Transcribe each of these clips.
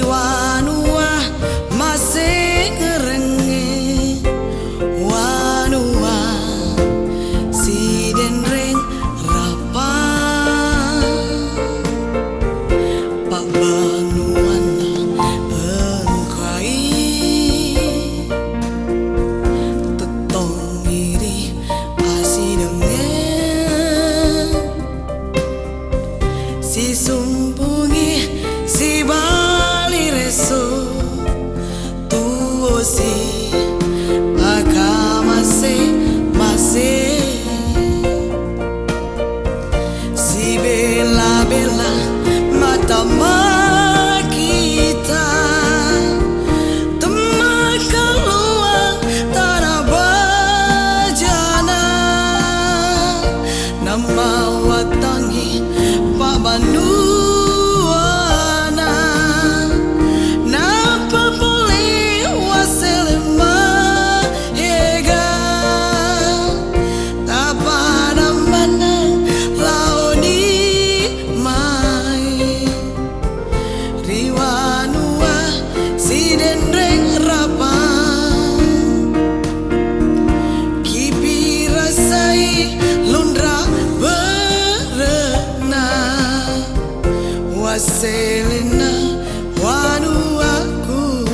Riwanua masih ngerenge wanua si denreng rapa pak banuana engkai tetong iri asi dengan si sumpungi si bali reso tuo si akamase mase si bela bela mata kita temak keluar tanah bajana nama watangi pak Bandung Selena wanuaku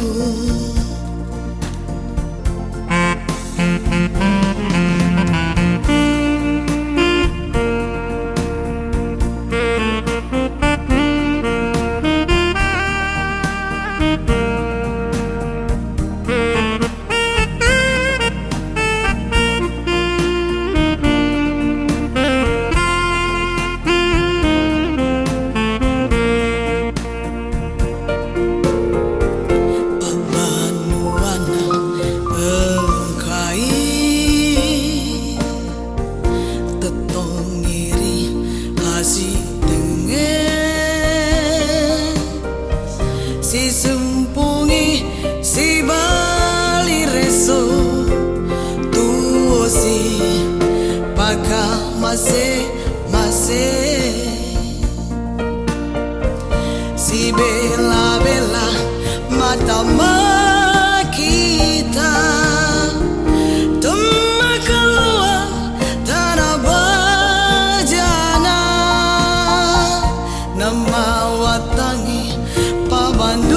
si sumpungi si bali reso tuo si paka mase mase si bela bela mata kita temak keluar tanah bajana nama watangi Pak Bandung